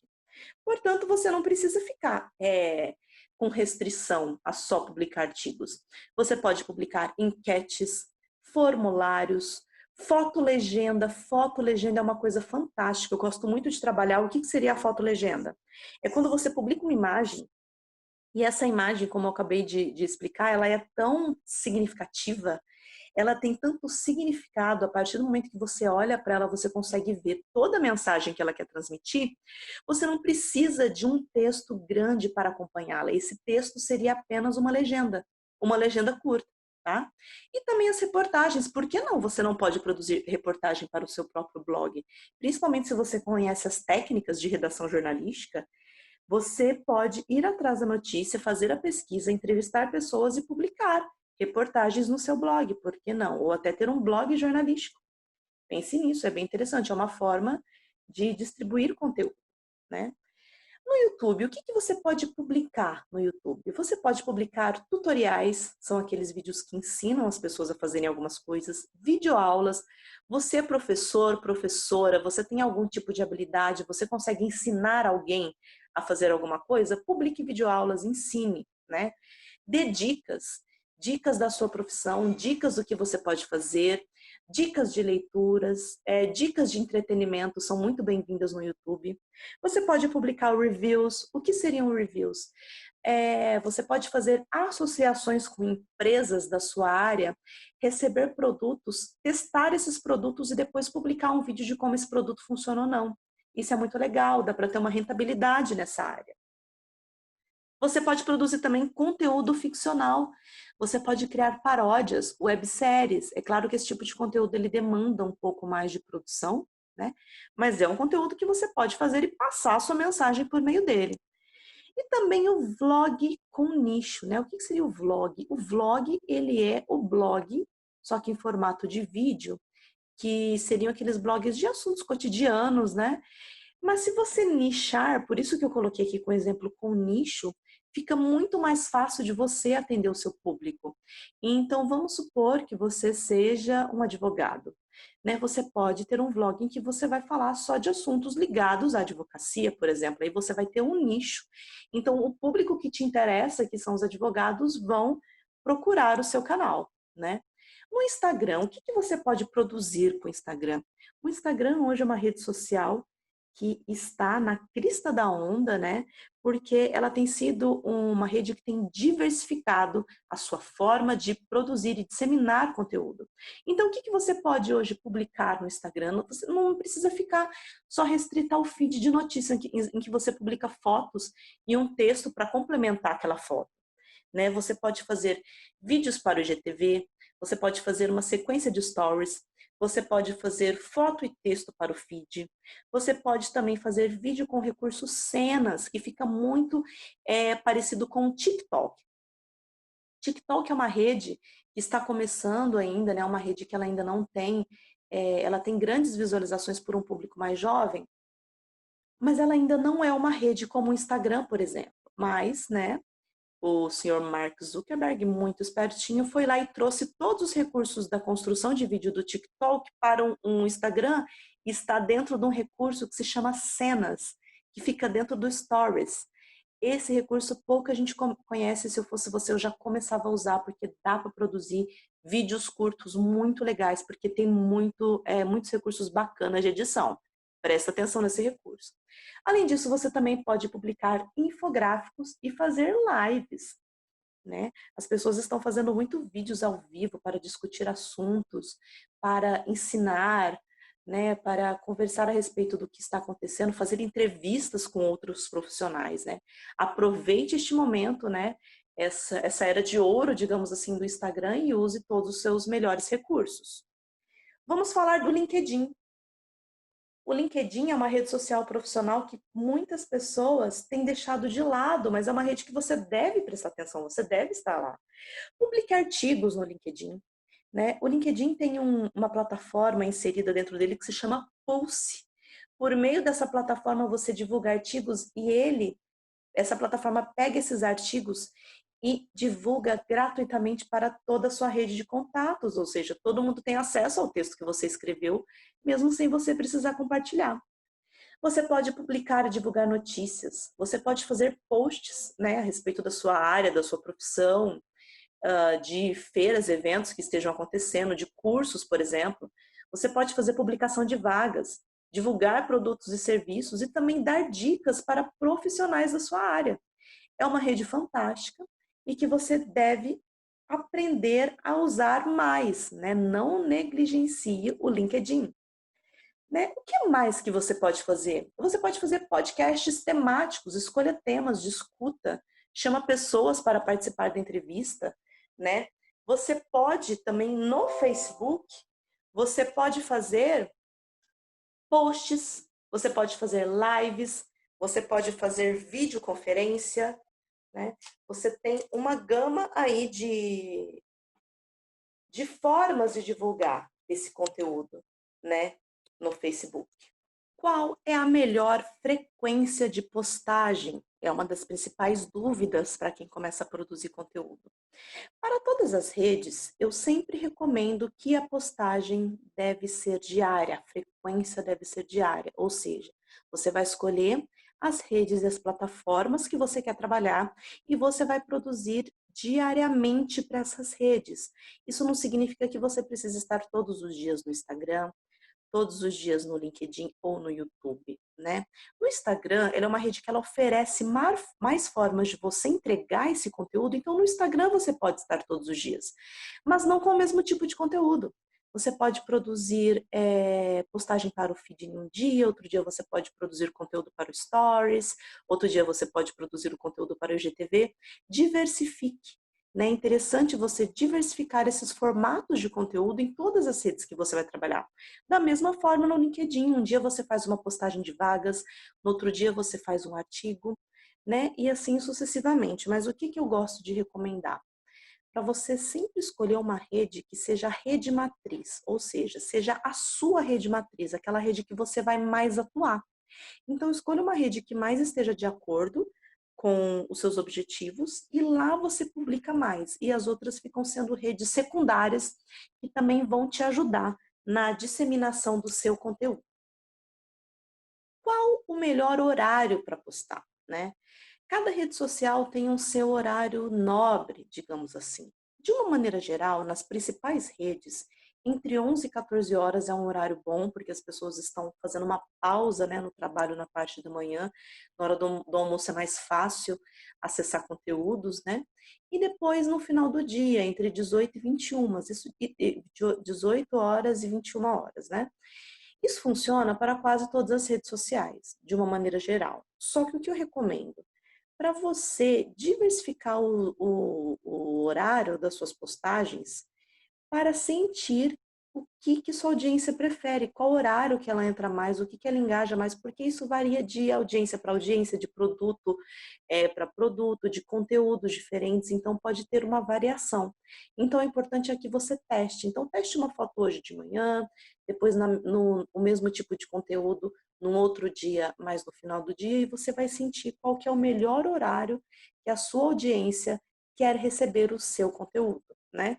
Portanto, você não precisa ficar com restrição a só publicar artigos. Você pode publicar enquetes, formulários, foto-legenda. Foto-legenda é uma coisa fantástica. Eu gosto muito de trabalhar. O que seria a foto-legenda? É quando você publica uma imagem e essa imagem, como eu acabei de explicar, ela é tão significativa, ela tem tanto significado, a partir do momento que você olha para ela, você consegue ver toda a mensagem que ela quer transmitir, você não precisa de um texto grande para acompanhá-la. Esse texto seria apenas uma legenda curta, tá? E também as reportagens, por que não? Você não pode produzir reportagem para o seu próprio blog, principalmente se você conhece as técnicas de redação jornalística. Você pode ir atrás da notícia, fazer a pesquisa, entrevistar pessoas e publicar reportagens no seu blog, por que não? Ou até ter um blog jornalístico. Pense nisso, é bem interessante, é uma forma de distribuir conteúdo, né? No YouTube, o que você pode publicar no YouTube? Você pode publicar tutoriais, são aqueles vídeos que ensinam as pessoas a fazerem algumas coisas, videoaulas. Você é professor, professora, você tem algum tipo de habilidade, você consegue ensinar alguém a fazer alguma coisa? Publique videoaulas, ensine, né? Dê dicas. dicas da sua profissão, dicas do que você pode fazer, dicas de leituras, dicas de entretenimento são muito bem-vindas no YouTube. Você pode publicar reviews. O que seriam reviews? Você pode fazer associações com empresas da sua área, receber produtos, testar esses produtos e depois publicar um vídeo de como esse produto funciona ou não. Isso é muito legal, dá para ter uma rentabilidade nessa área. Você pode produzir também conteúdo ficcional. Você pode criar paródias, webséries. É claro que esse tipo de conteúdo ele demanda um pouco mais de produção, né? Mas é um conteúdo que você pode fazer e passar a sua mensagem por meio dele. E também o vlog com nicho, né? O que seria o vlog? O vlog, ele é o blog, só que em formato de vídeo, que seriam aqueles blogs de assuntos cotidianos, né? Mas se você nichar, por isso que eu coloquei aqui com exemplo com nicho, fica muito mais fácil de você atender o seu público. Então, vamos supor que você seja um advogado, né? Você pode ter um vlog em que você vai falar só de assuntos ligados à advocacia, por exemplo. Aí você vai ter um nicho. Então, o público que te interessa, que são os advogados, vão procurar o seu canal, né? No Instagram, o que você pode produzir com o Instagram? O Instagram hoje é uma rede social que está na crista da onda, né? Porque ela tem sido uma rede que tem diversificado a sua forma de produzir e disseminar conteúdo. Então, o que você pode hoje publicar no Instagram? Você não precisa ficar só restrita ao feed de notícia em que você publica fotos e um texto para complementar aquela foto, né? Você pode fazer vídeos para o IGTV, você pode fazer uma sequência de stories, você pode fazer foto e texto para o feed, você pode também fazer vídeo com recurso cenas, que fica muito parecido com o TikTok. TikTok é uma rede que está começando ainda, né? Uma rede que ela ainda não tem, ela tem grandes visualizações por um público mais jovem, mas ela ainda não é uma rede como o Instagram, por exemplo. Mas, né, o senhor Mark Zuckerberg, muito espertinho, foi lá e trouxe todos os recursos da construção de vídeo do TikTok para um Instagram e está dentro de um recurso que se chama Cenas, que fica dentro do Stories. Esse recurso pouca gente conhece, se eu fosse você eu já começava a usar, porque dá para produzir vídeos curtos muito legais, porque tem muitos recursos bacanas de edição. Presta atenção nesse recurso. Além disso, você também pode publicar infográficos e fazer lives, né? As pessoas estão fazendo muito vídeos ao vivo para discutir assuntos, para ensinar, né? Para conversar a respeito do que está acontecendo, fazer entrevistas com outros profissionais, né? Aproveite este momento, né? Essa era de ouro, digamos assim, do Instagram e use todos os seus melhores recursos. Vamos falar do LinkedIn. O LinkedIn é uma rede social profissional que muitas pessoas têm deixado de lado, mas é uma rede que você deve prestar atenção, você deve estar lá. Publique artigos no LinkedIn, né? O LinkedIn tem uma plataforma inserida dentro dele que se chama Pulse. Por meio dessa plataforma você divulga artigos e essa plataforma pega esses artigos e divulga gratuitamente para toda a sua rede de contatos, ou seja, todo mundo tem acesso ao texto que você escreveu, mesmo sem você precisar compartilhar. Você pode publicar e divulgar notícias, você pode fazer posts, né, a respeito da sua área, da sua profissão, de feiras, eventos que estejam acontecendo, de cursos, por exemplo. Você pode fazer publicação de vagas, divulgar produtos e serviços e também dar dicas para profissionais da sua área. É uma rede fantástica e que você deve aprender a usar mais, né? Não negligencie o LinkedIn. Né? O que mais que você pode fazer? Você pode fazer podcasts temáticos, escolha temas, discuta, chama pessoas para participar da entrevista, né? Você pode também no Facebook, você pode fazer posts, você pode fazer lives, você pode fazer videoconferência, né? Você tem uma gama aí de formas de divulgar esse conteúdo, né, no Facebook. Qual é a melhor frequência de postagem? É uma das principais dúvidas para quem começa a produzir conteúdo. Para todas as redes, eu sempre recomendo que a postagem deve ser diária, a frequência deve ser diária, ou seja, você vai escolher as redes e as plataformas que você quer trabalhar e você vai produzir diariamente para essas redes. Isso não significa que você precisa estar todos os dias no Instagram, todos os dias no LinkedIn ou no YouTube, né? No Instagram, ela é uma rede que ela oferece mais formas de você entregar esse conteúdo, então no Instagram você pode estar todos os dias, mas não com o mesmo tipo de conteúdo. Você pode produzir postagem para o feed em um dia, outro dia você pode produzir conteúdo para o Stories, outro dia você pode produzir o conteúdo para o IGTV. Diversifique. Né? É interessante você diversificar esses formatos de conteúdo em todas as redes que você vai trabalhar. Da mesma forma no LinkedIn, um dia você faz uma postagem de vagas, no outro dia você faz um artigo, né? E assim sucessivamente. Mas o que eu gosto de recomendar? Para você sempre escolher uma rede que seja a rede matriz, ou seja a sua rede matriz, aquela rede que você vai mais atuar. Então, escolha uma rede que mais esteja de acordo com os seus objetivos e lá você publica mais. E as outras ficam sendo redes secundárias que também vão te ajudar na disseminação do seu conteúdo. Qual o melhor horário para postar, né? Cada rede social tem um seu horário nobre, digamos assim. De uma maneira geral, nas principais redes, entre 11 e 14 horas é um horário bom, porque as pessoas estão fazendo uma pausa, né, no trabalho na parte da manhã. Na hora do almoço é mais fácil acessar conteúdos, né? E depois, no final do dia, entre 18 e 21, 18 horas e 21 horas, né? Isso funciona para quase todas as redes sociais, de uma maneira geral. Só que o que eu recomendo? Para você diversificar o horário das suas postagens para sentir o que sua audiência prefere, qual horário que ela entra mais, o que ela engaja mais, porque isso varia de audiência para audiência, de produto para produto, de conteúdos diferentes, então pode ter uma variação. Então, o importante é que você teste. Então, teste uma foto hoje de manhã, depois no o mesmo tipo de conteúdo num outro dia, mais no final do dia, e você vai sentir qual que é o melhor horário que a sua audiência quer receber o seu conteúdo, né?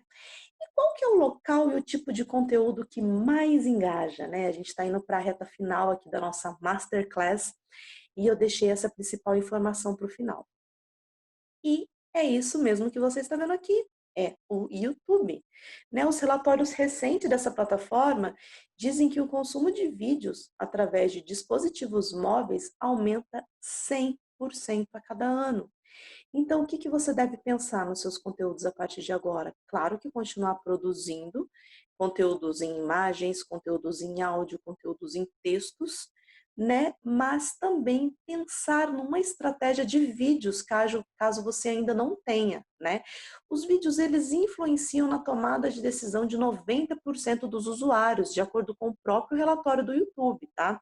E qual que é o local e o tipo de conteúdo que mais engaja, né? A gente está indo para a reta final aqui da nossa Masterclass e eu deixei essa principal informação para o final. E é isso mesmo que você está vendo aqui, é o YouTube. Né? Os relatórios recentes dessa plataforma dizem que o consumo de vídeos através de dispositivos móveis aumenta 100% a cada ano. Então, o que você deve pensar nos seus conteúdos a partir de agora? Claro que continuar produzindo conteúdos em imagens, conteúdos em áudio, conteúdos em textos, né? Mas também pensar numa estratégia de vídeos, caso você ainda não tenha, né? Os vídeos, eles influenciam na tomada de decisão de 90% dos usuários, de acordo com o próprio relatório do YouTube, tá?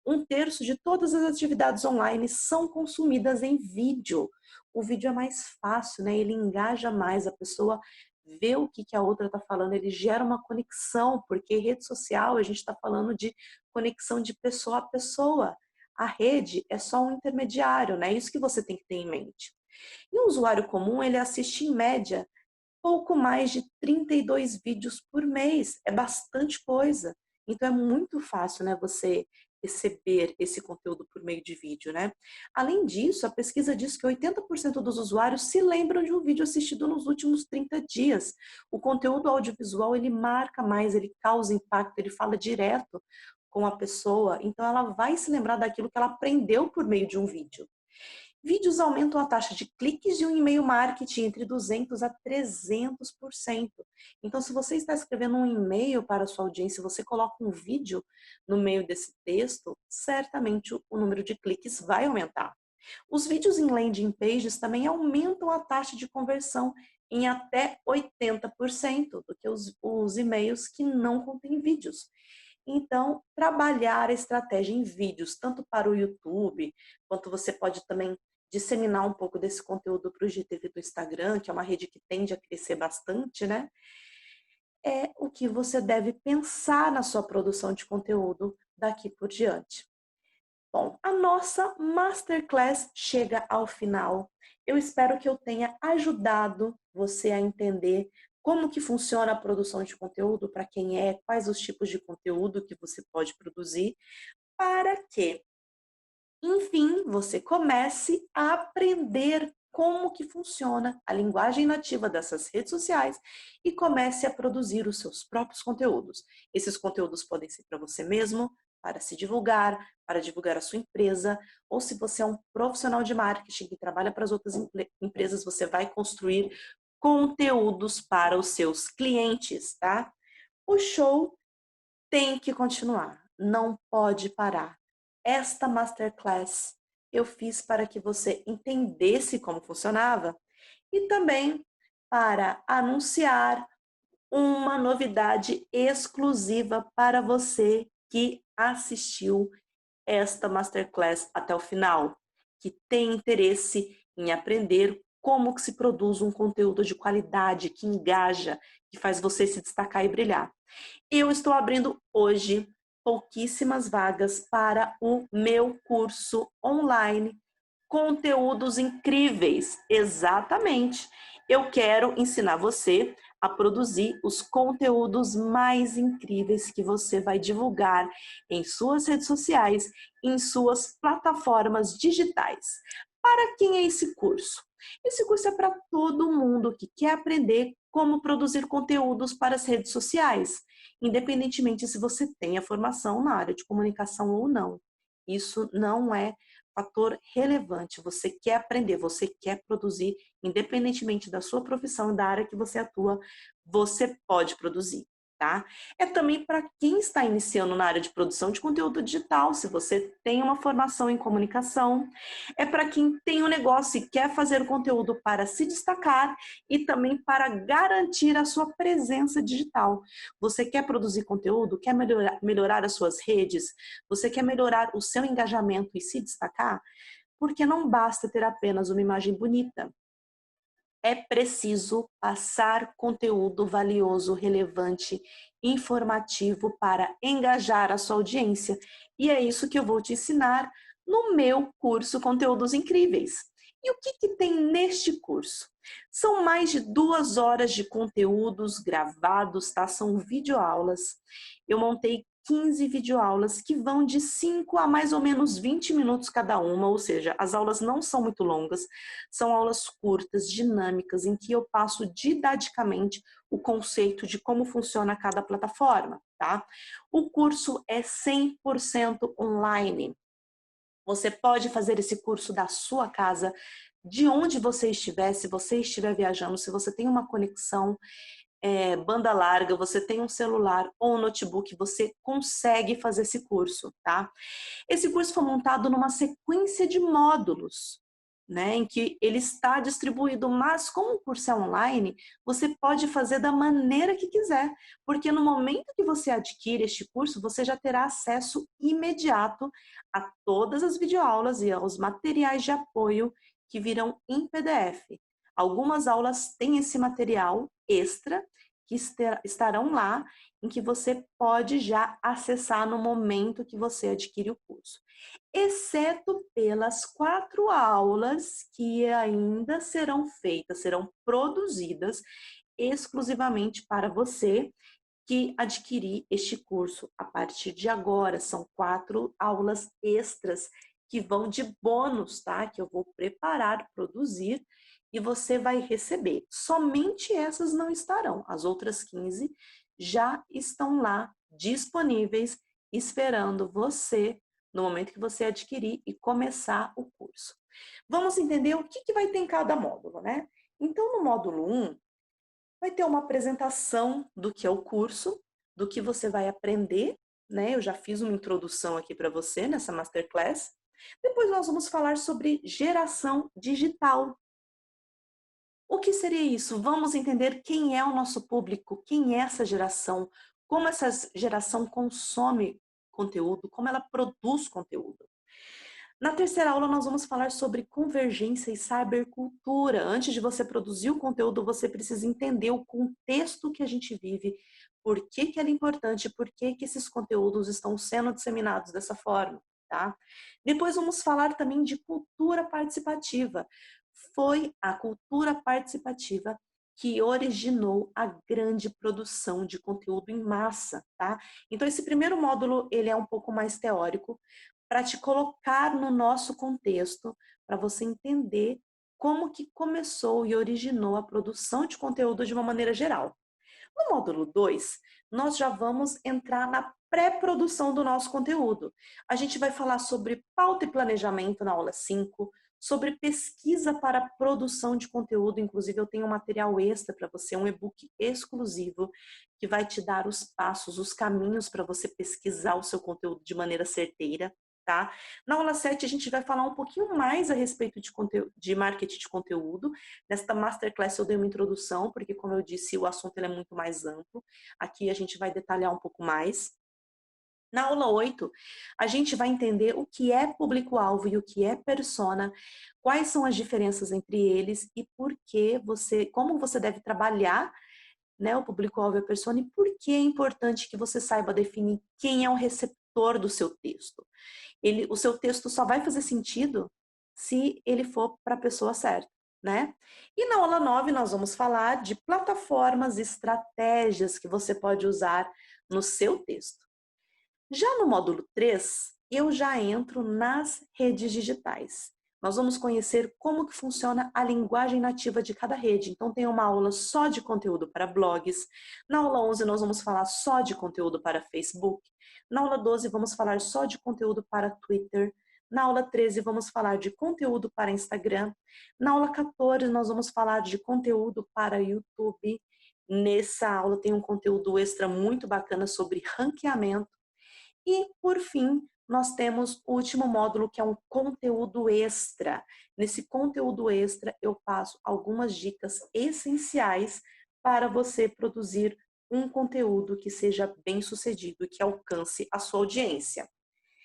1/3 de todas as atividades online são consumidas em vídeo. O vídeo é mais fácil, né? Ele engaja mais, a pessoa vê o que a outra está falando, ele gera uma conexão, porque rede social a gente está falando de conexão de pessoa a pessoa. A rede é só um intermediário, né? Isso que você tem que ter em mente. E um usuário comum, ele assiste em média pouco mais de 32 vídeos por mês. É bastante coisa. Então é muito fácil, né, você receber esse conteúdo por meio de vídeo, né? Além disso, a pesquisa diz que 80% dos usuários se lembram de um vídeo assistido nos últimos 30 dias. O conteúdo audiovisual, ele marca mais, ele causa impacto, ele fala direto com a pessoa, então ela vai se lembrar daquilo que ela aprendeu por meio de um vídeo. Vídeos aumentam a taxa de cliques de um e-mail marketing entre 200 a 300%. Então, se você está escrevendo um e-mail para a sua audiência, você coloca um vídeo no meio desse texto, certamente o número de cliques vai aumentar. Os vídeos em landing pages também aumentam a taxa de conversão em até 80% do que os e-mails que não contêm vídeos. Então, trabalhar a estratégia em vídeos, tanto para o YouTube, quanto você pode também disseminar um pouco desse conteúdo para o IGTV do Instagram, que é uma rede que tende a crescer bastante, né? É o que você deve pensar na sua produção de conteúdo daqui por diante. Bom, a nossa Masterclass chega ao final. Eu espero que eu tenha ajudado você a entender como que funciona a produção de conteúdo, para quem é, quais os tipos de conteúdo que você pode produzir, para que, enfim, você comece a aprender como que funciona a linguagem nativa dessas redes sociais e comece a produzir os seus próprios conteúdos. Esses conteúdos podem ser para você mesmo, para se divulgar, para divulgar a sua empresa, ou se você é um profissional de marketing que trabalha para as outras empresas, você vai construir conteúdos para os seus clientes, tá? O show tem que continuar, não pode parar. Esta masterclass eu fiz para que você entendesse como funcionava e também para anunciar uma novidade exclusiva para você que assistiu esta masterclass até o final, que tem interesse em aprender como que se produz um conteúdo de qualidade, que engaja, que faz você se destacar e brilhar. Eu estou abrindo hoje pouquíssimas vagas para o meu curso online Conteúdos Incríveis. Exatamente. Eu quero ensinar você a produzir os conteúdos mais incríveis que você vai divulgar em suas redes sociais, em suas plataformas digitais. Para quem é esse curso? Esse curso é para todo mundo que quer aprender como produzir conteúdos para as redes sociais, independentemente se você tem a formação na área de comunicação ou não. Isso não é fator relevante. Você quer aprender, você quer produzir, independentemente da sua profissão e da área que você atua, você pode produzir, tá? É também para quem está iniciando na área de produção de conteúdo digital, se você tem uma formação em comunicação, é para quem tem um negócio e quer fazer o conteúdo para se destacar e também para garantir a sua presença digital. Você quer produzir conteúdo, quer melhorar as suas redes, você quer melhorar o seu engajamento e se destacar? Porque não basta ter apenas uma imagem bonita. É preciso passar conteúdo valioso, relevante, informativo para engajar a sua audiência. E é isso que eu vou te ensinar no meu curso Conteúdos Incríveis. E o que tem neste curso? São mais de 2 horas de conteúdos gravados, tá? São videoaulas. Eu montei 15 videoaulas que vão de 5 a mais ou menos 20 minutos cada uma, ou seja, as aulas não são muito longas, são aulas curtas, dinâmicas, em que eu passo didaticamente o conceito de como funciona cada plataforma, tá? O curso é 100% online. Você pode fazer esse curso da sua casa, de onde você estiver, se você estiver viajando, se você tem uma conexão banda larga, você tem um celular ou um notebook, você consegue fazer esse curso, tá? Esse curso foi montado numa sequência de módulos, né, em que ele está distribuído, mas como o curso é online, você pode fazer da maneira que quiser, porque no momento que você adquire este curso, você já terá acesso imediato a todas as videoaulas e aos materiais de apoio que virão em PDF. Algumas aulas têm esse material extra que estarão lá, em que você pode já acessar no momento que você adquire o curso, exceto pelas 4 aulas que ainda serão feitas, serão produzidas exclusivamente para você que adquirir este curso a partir de agora. São 4 aulas extras que vão de bônus, tá? Que eu vou preparar, produzir e você vai receber. Somente essas não estarão, as outras 15 já estão lá disponíveis, esperando você no momento que você adquirir e começar o curso. Vamos entender o que vai ter em cada módulo, né? Então, no módulo 1, vai ter uma apresentação do que é o curso, do que você vai aprender, né? Eu já fiz uma introdução aqui para você nessa masterclass. Depois nós vamos falar sobre geração digital. O que seria isso? Vamos entender quem é o nosso público, quem é essa geração, como essa geração consome conteúdo, como ela produz conteúdo. Na terceira aula, nós vamos falar sobre convergência e cybercultura. Antes de você produzir o conteúdo, você precisa entender o contexto que a gente vive, por que ela é importante, por que esses conteúdos estão sendo disseminados dessa forma, tá? Depois vamos falar também de cultura participativa. Foi a cultura participativa que originou a grande produção de conteúdo em massa, tá? Então, esse primeiro módulo, ele é um pouco mais teórico, para te colocar no nosso contexto, para você entender como que começou e originou a produção de conteúdo de uma maneira geral. No módulo 2, nós já vamos entrar na pré-produção do nosso conteúdo. A gente vai falar sobre pauta e planejamento na aula 5, sobre pesquisa para produção de conteúdo, inclusive eu tenho um material extra para você, um e-book exclusivo que vai te dar os passos, os caminhos para você pesquisar o seu conteúdo de maneira certeira. Tá? Na aula 7 a gente vai falar um pouquinho mais a respeito de marketing de conteúdo. Nesta Masterclass eu dei uma introdução, porque como eu disse, o assunto ele é muito mais amplo. Aqui a gente vai detalhar um pouco mais. Na aula 8, a gente vai entender o que é público-alvo e o que é persona, quais são as diferenças entre eles e como você deve trabalhar, né, o público-alvo e a persona, e por que é importante que você saiba definir quem é o receptor do seu texto. O seu texto só vai fazer sentido se ele for para a pessoa certa, né? E na aula 9 nós vamos falar de plataformas e estratégias que você pode usar no seu texto. Já no módulo 3, eu já entro nas redes digitais. Nós vamos conhecer como que funciona a linguagem nativa de cada rede. Então tem uma aula só de conteúdo para blogs. Na aula 11 nós vamos falar só de conteúdo para Facebook. Na aula 12 vamos falar só de conteúdo para Twitter. Na aula 13 vamos falar de conteúdo para Instagram. Na aula 14 nós vamos falar de conteúdo para YouTube. Nessa aula tem um conteúdo extra muito bacana sobre ranqueamento. E, por fim, nós temos o último módulo, que é um conteúdo extra. Nesse conteúdo extra, eu passo algumas dicas essenciais para você produzir um conteúdo que seja bem sucedido e que alcance a sua audiência.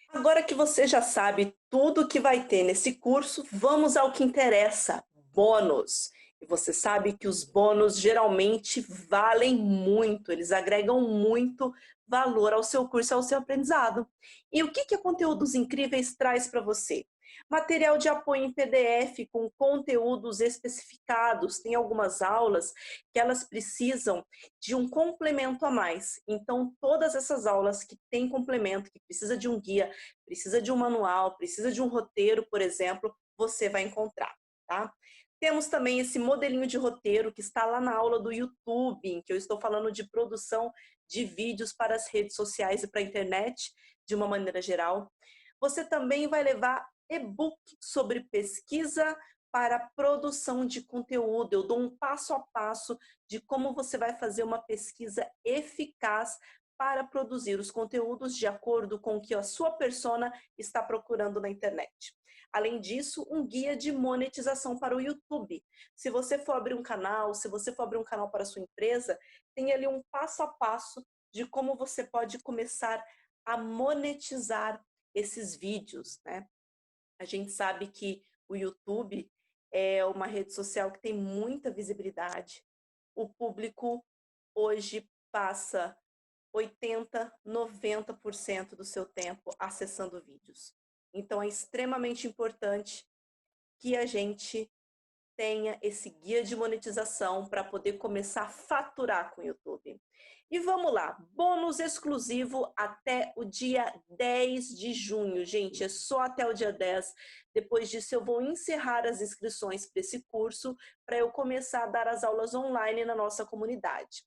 Agora que você já sabe tudo que vai ter nesse curso, vamos ao que interessa: bônus. E você sabe que os bônus geralmente valem muito, eles agregam muito valor ao seu curso e ao seu aprendizado. E o que a Conteúdos Incríveis traz para você? Material de apoio em PDF com conteúdos especificados. Tem algumas aulas que elas precisam de um complemento a mais. Então, todas essas aulas que têm complemento, que precisa de um guia, precisa de um manual, precisa de um roteiro, por exemplo, você vai encontrar, tá? Temos também esse modelinho de roteiro que está lá na aula do YouTube, em que eu estou falando de produção de vídeos para as redes sociais e para a internet, de uma maneira geral. Você também vai levar e-book sobre pesquisa para produção de conteúdo. Eu dou um passo a passo de como você vai fazer uma pesquisa eficaz para produzir os conteúdos de acordo com o que a sua persona está procurando na internet. Além disso, um guia de monetização para o YouTube. Se você for abrir um canal, se você for abrir um canal para a sua empresa, tem ali um passo a passo de como você pode começar a monetizar esses vídeos, né? A gente sabe que o YouTube é uma rede social que tem muita visibilidade. O público hoje passa 80, 90% do seu tempo acessando vídeos. Então é extremamente importante que a gente tenha esse guia de monetização para poder começar a faturar com o YouTube. E vamos lá, bônus exclusivo até o dia 10 de junho, gente, é só até o dia 10. Depois disso eu vou encerrar as inscrições para esse curso, para eu começar a dar as aulas online na nossa comunidade.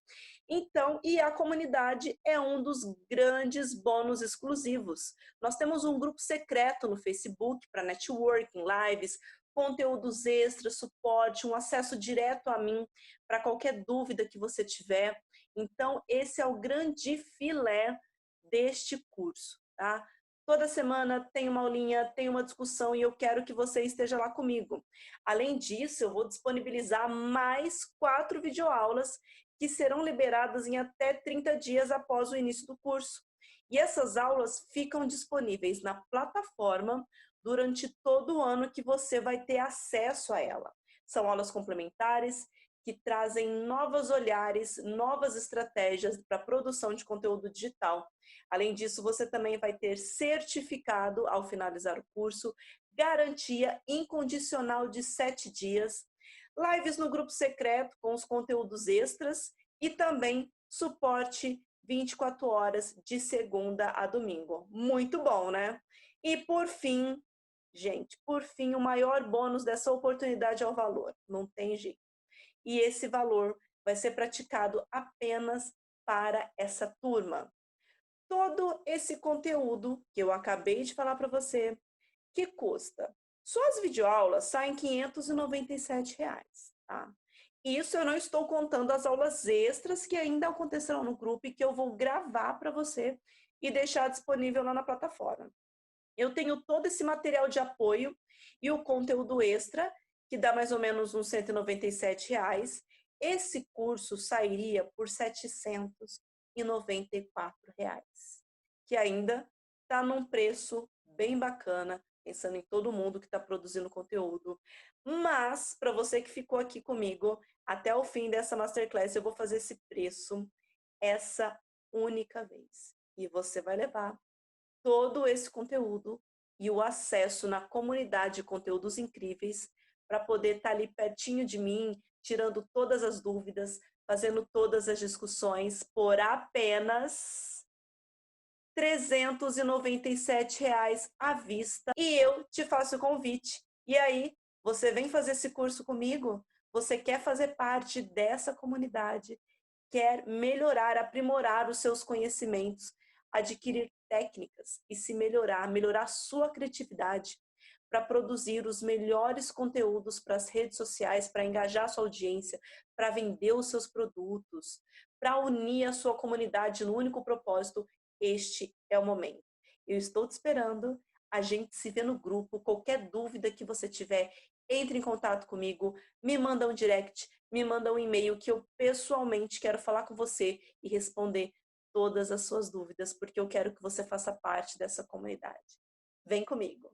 Então, e a comunidade é um dos grandes bônus exclusivos. Nós temos um grupo secreto no Facebook para networking, lives, conteúdos extras, suporte, um acesso direto a mim para qualquer dúvida que você tiver. Então, esse é o grande filé deste curso, tá? Toda semana tem uma aulinha, tem uma discussão e eu quero que você esteja lá comigo. Além disso, eu vou disponibilizar mais 4 videoaulas que serão liberadas em até 30 dias após o início do curso. E essas aulas ficam disponíveis na plataforma durante todo o ano que você vai ter acesso a ela. São aulas complementares que trazem novos olhares, novas estratégias para a produção de conteúdo digital. Além disso, você também vai ter certificado ao finalizar o curso, garantia incondicional de 7 dias, lives no grupo secreto com os conteúdos extras e também suporte 24 horas de segunda a domingo. Muito bom, né? E por fim, Gente, por fim, o maior bônus dessa oportunidade é o valor, não tem jeito. E esse valor vai ser praticado apenas para essa turma. Todo esse conteúdo que eu acabei de falar para você, que custa. Só as videoaulas saem R$ 597, tá? Isso eu não estou contando as aulas extras que ainda acontecerão no grupo e que eu vou gravar para você e deixar disponível lá na plataforma. Eu tenho todo esse material de apoio e o conteúdo extra, que dá mais ou menos uns R$ 197. Esse curso sairia por R$ 794, que ainda está num preço bem bacana, pensando em todo mundo que está produzindo conteúdo. Mas, para você que ficou aqui comigo até o fim dessa Masterclass, eu vou fazer esse preço essa única vez. E você vai levar todo esse conteúdo e o acesso na comunidade de conteúdos incríveis para poder estar ali pertinho de mim, tirando todas as dúvidas, fazendo todas as discussões por apenas R$ 397 à vista. E eu te faço o convite. E aí, você vem fazer esse curso comigo? Você quer fazer parte dessa comunidade? Quer melhorar, aprimorar os seus conhecimentos, adquirir técnicas e se melhorar, melhorar sua criatividade para produzir os melhores conteúdos para as redes sociais, para engajar sua audiência, para vender os seus produtos, para unir a sua comunidade no único propósito, este é o momento. Eu estou te esperando, a gente se vê no grupo, qualquer dúvida que você tiver, entre em contato comigo, me manda um direct, me manda um e-mail que eu pessoalmente quero falar com você e responder todas as suas dúvidas, porque eu quero que você faça parte dessa comunidade. Vem comigo!